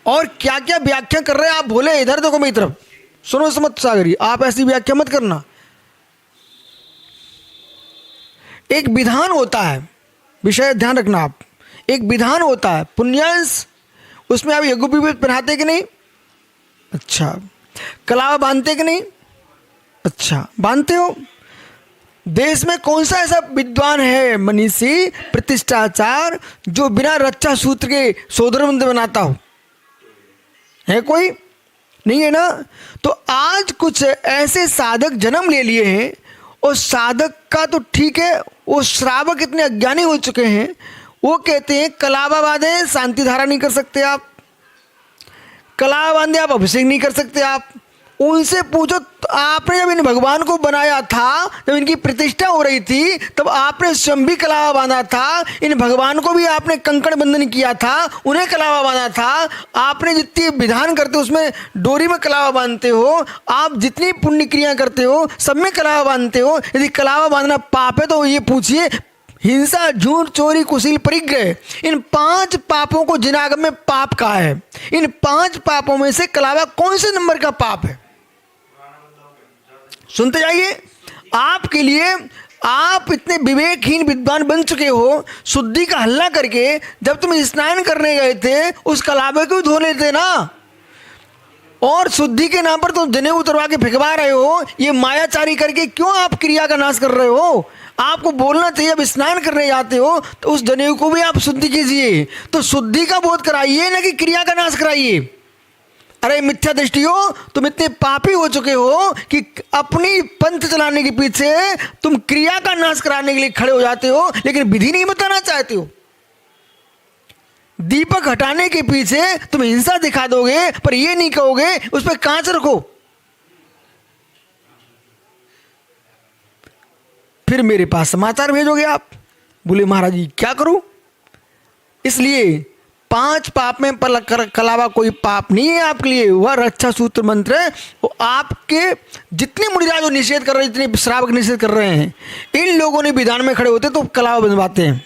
और क्या क्या व्याख्या कर रहे हैं आप बोले। इधर देखो मेरी तरफ, सुनो समत सागरी, आप ऐसी व्याख्या मत करना। एक विधान होता है, विषय ध्यान रखना आप, एक विधान होता है पुण्यांश, उसमें आप यज्ञोपवीत पहनाते कि नहीं? अच्छा। कलावा बांधते कि नहीं? अच्छा, बांधते हो। देश में कौन सा ऐसा विद्वान है मनीषी प्रतिष्ठाचार जो बिना रक्षा सूत्र के सोदर मंत्र बनाता हो? है कोई? नहीं है ना। तो आज कुछ ऐसे साधक जन्म ले लिए हैं, और साधक का तो ठीक है, वो श्रावक इतने अज्ञानी हो चुके हैं, वो कहते हैं कलावा बांधे शांति धारा नहीं कर सकते आप, कलावा बांधे आप अभिषेक नहीं कर सकते आप। उनसे पूछो, आपने जब इन भगवान को बनाया था, जब इनकी प्रतिष्ठा हो रही थी, तब आपने स्वयं भी कलावा बांधा था, इन भगवान को भी आपने कंकण बंधन किया था, उन्हें कलावा बांधा था। आपने जितनी विधान करते हो उसमें डोरी में कलावा बांधते हो, आप जितनी पुण्य क्रिया करते हो सब में कलावा बांधते हो। यदि कलावा बांधना पाप है तो ये पूछिए, हिंसा, झूठ, चोरी, कुशील, परिग्रह, इन 5 पापों को जिनागम में पाप कहा है। इन 5 पापों में से कलावा कौन से नंबर का पाप है? सुनते जाइए। आपके लिए, आप इतने विवेकहीन विद्वान बन चुके हो, शुद्धि का हल्ला करके जब तुम स्नान करने गए थे उस कलावे को धो लेते ना, और शुद्धि के नाम पर तुम जनेऊ उतरवा के फेंकवा रहे हो। ये मायाचारी करके क्यों आप क्रिया का नाश कर रहे हो? आपको बोलना चाहिए, अब स्नान करने जाते हो तो उस जनेऊ को भी आप शुद्धि कीजिए। तो शुद्धि का बोध कराइए, ना कि क्रिया का नाश कराइए। अरे मिथ्या दृष्टि हो, तुम इतने पापी हो चुके हो कि अपनी पंथ चलाने के पीछे तुम क्रिया का नाश कराने के लिए खड़े हो जाते हो, लेकिन विधि नहीं बताना चाहते हो। दीपक हटाने के पीछे तुम हिंसा दिखा दोगे, पर ये नहीं कहोगे उस पर कांच रखो। फिर मेरे पास समाचार भेजोगे आप, बोले महाराज जी क्या करूं? इसलिए 5 पाप में कलावा कोई पाप नहीं है आपके लिए, वह रक्षा सूत्र मंत्र है। वो आपके जितने मुनिराज जो निषेध कर रहे हैं, जितने श्रावक निषेध कर रहे हैं, इन लोगों ने विधान में खड़े होते तो कलावा बनवाते हैं।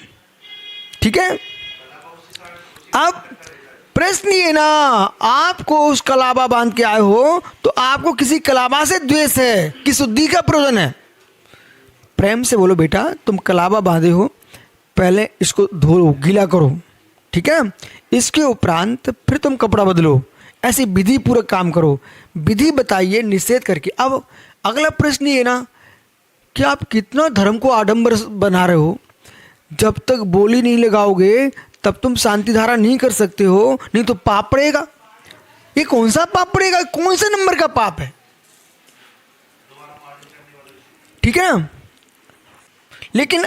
ठीक है। अब प्रश्न ये ना, आपको उस कलावा बांध के आए हो तो आपको किसी कलावा से द्वेष है कि शुद्धि का प्रयोजन है? प्रेम से बोलो बेटा, तुम कलावा बांधे हो, पहले इसको धो लो, गीला करो, ठीक है, इसके उपरांत फिर तुम कपड़ा बदलो। ऐसी विधि पूर्वक काम करो, विधि बताइए निषेध करके। अब अगला प्रश्न ये ना कि आप कितना धर्म को आडंबर बना रहे हो। जब तक बोली नहीं लगाओगे तब तुम शांति धारा नहीं कर सकते हो, नहीं तो पाप पड़ेगा। ये कौन सा पाप पड़ेगा? कौन से नंबर का पाप है? ठीक है ना। लेकिन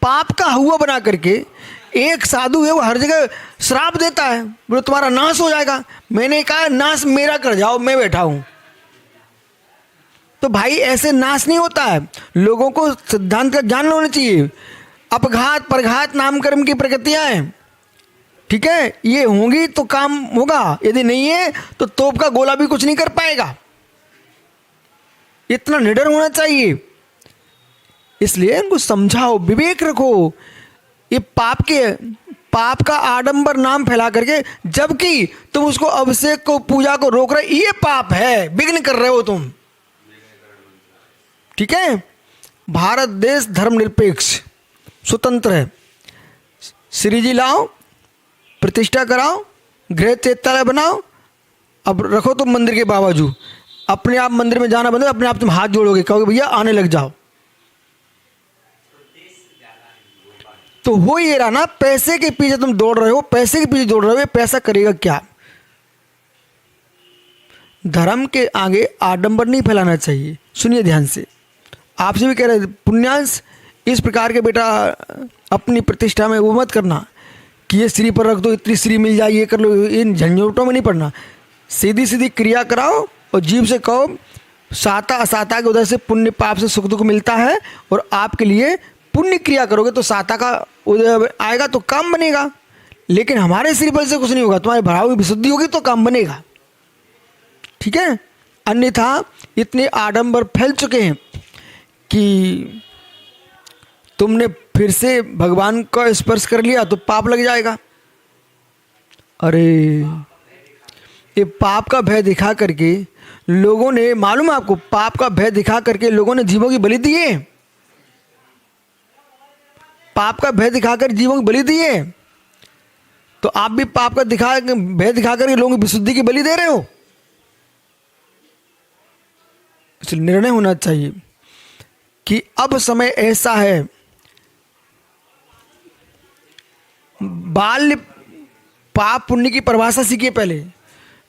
पाप का हुआ बना करके एक साधु है, वो हर जगह श्राप देता है, बोले तुम्हारा नाश हो जाएगा। मैंने कहा नाश मेरा कर जाओ, मैं बैठा हूं। तो भाई ऐसे नाश नहीं होता है। लोगों को सिद्धांत का ज्ञान होना चाहिए। अपघात परघात नामकर्म की प्रकृतियां हैं, ठीक है, ये होंगी तो काम होगा, यदि नहीं है तो तोप का गोला भी कुछ नहीं कर पाएगा। इतना निडर होना चाहिए। इसलिए इनको समझाओ, विवेक रखो। ये पाप का आडंबर नाम फैला करके, जबकि तुम उसको अभिषेक को पूजा को रोक रहे, ये पाप है, विघ्न कर रहे हो तुम। ठीक है। भारत देश धर्मनिरपेक्ष स्वतंत्र है। श्री जी लाओ, प्रतिष्ठा कराओ, गृह चैत्यालय बनाओ, अब रखो तुम मंदिर के बावजू। अपने आप मंदिर में जाना बंद, अपने आप तुम हाथ जोड़ोगे, कहोगे भैया आने लग जाओ। तो हो ये रहा ना, पैसे के पीछे तुम दौड़ रहे हो, पैसे के पीछे दौड़ रहे हो, पैसा करेगा क्या? धर्म के आगे आडंबर नहीं फैलाना चाहिए। सुनिए ध्यान से, आपसे भी कह रहे पुण्यांश, इस प्रकार के बेटा अपनी प्रतिष्ठा में वो मत करना कि ये श्री पर रख दो, इतनी श्री मिल जाए, ये कर लो, इन झंझोटों में नहीं पड़ना। सीधी सीधी क्रिया कराओ और जीव से कहो साता असाता के उधर से पुण्य पाप से सुख दुख मिलता है, और आपके लिए पुण्य क्रिया करोगे तो साता का उदय आएगा तो काम बनेगा। लेकिन हमारे श्री बल से कुछ नहीं होगा, तुम्हारे भाव की विशुद्धि होगी तो काम बनेगा। ठीक है। अन्यथा इतने आडंबर फैल चुके हैं कि तुमने फिर से भगवान का स्पर्श कर लिया तो पाप लग जाएगा। अरे ये पाप का भय दिखा करके लोगों ने, मालूम है आपको, पाप का भय दिखा करके लोगों ने जीवों की बलि दिए। पाप का भय दिखाकर जीवों की बलि दिए। तो आप भी पाप का भय दिखा करके लोगों की विशुद्धि की बलि दे रहे हो। इसलिए निर्णय होना चाहिए कि अब समय ऐसा है, बाल्य पाप पुण्य की परिभाषा सीखिए पहले।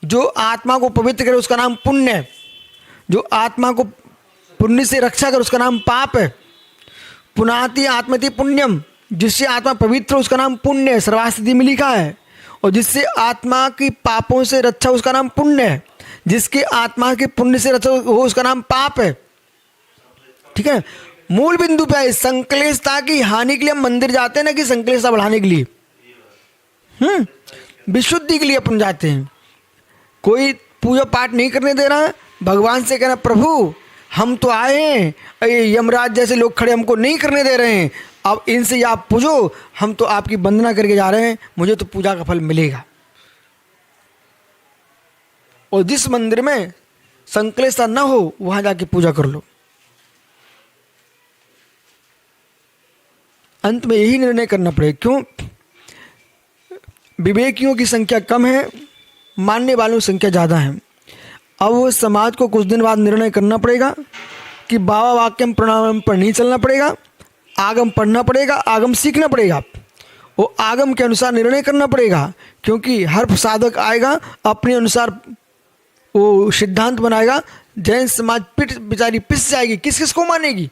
जो आत्मा को पवित्र करे उसका नाम पुण्य है, जो आत्मा को पुण्य से रक्षा करे उसका नाम पाप है। पुनाति आत्मति पुण्यम, जिससे आत्मा पवित्र उसका नाम पुण्य है, सर्वास्थिति में लिखा है। और जिससे आत्मा की पापों से रक्षा उसका नाम पुण्य है। जिसके आत्मा के पुण्य से रक्षा हो उसका नाम पाप है। ठीक है, मूल बिंदु पे है। संक्लेशता की हानि के लिए हम मंदिर जाते हैं ना, कि संक्लेशता बढ़ाने के लिए, विशुद्धि के लिए अपन जाते हैं। कोई पूजा पाठ नहीं करने दे रहा है, भगवान से कहना प्रभु हम तो आए हैं, यमराज जैसे लोग खड़े हमको नहीं करने दे रहे हैं, अब इनसे आप पूजो, हम तो आपकी वंदना करके जा रहे हैं, मुझे तो पूजा का फल मिलेगा। और जिस मंदिर में संक्लेशता न हो वहां जाके पूजा कर लो। अंत में यही निर्णय करना पड़ेगा। क्यों? विवेकियों की संख्या कम है, मानने वालों की संख्या ज़्यादा है। अब वो समाज को कुछ दिन बाद निर्णय करना पड़ेगा कि बाबा वाक्यम प्रणाम पर नहीं चलना पड़ेगा, आगम पढ़ना पड़ेगा, आगम सीखना पड़ेगा, वो आगम के अनुसार निर्णय करना पड़ेगा। क्योंकि हर साधक आएगा अपने अनुसार वो सिद्धांत बनाएगा। जैन समाज बेचारी पिस जाएगी, किस किस को मानेगी?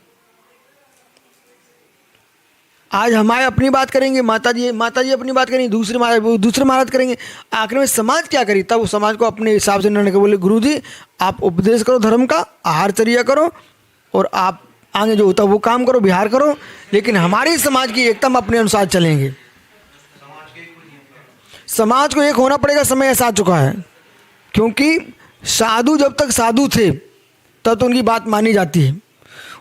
आज हमारे अपनी बात करेंगे, माता जी अपनी बात करेंगे, दूसरे महाराज करेंगे, आखिर में समाज क्या करेगी? तब वो समाज को अपने हिसाब से निर्णय कर बोले गुरु जी आप उपदेश करो धर्म का, आहारचर्या करो और आप आगे जो होता है वो काम करो, विहार करो, लेकिन हमारे समाज की एकता हम अपने अनुसार चलेंगे। समाज को एक होना पड़ेगा, समय ऐसा आ चुका है। क्योंकि साधु जब तक साधु थे तब तो उनकी बात मानी जाती है।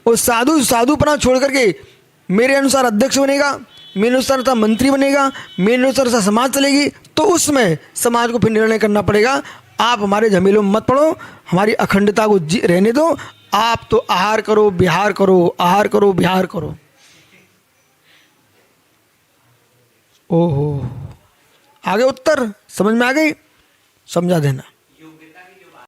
और साधुपना छोड़ करके मेरे अनुसार अध्यक्ष बनेगा, मेरे अनुसार मंत्री बनेगा, मेरे अनुसार समाज चलेगी, तो उसमें समाज को फिर निर्णय करना पड़ेगा आप हमारे झमेलों में मत पड़ो, हमारी अखंडता को रहने दो, आप तो आहार करो विहार करो, आहार करो विहार करो। ओहो, आगे उत्तर समझ में आ गई? समझा देना।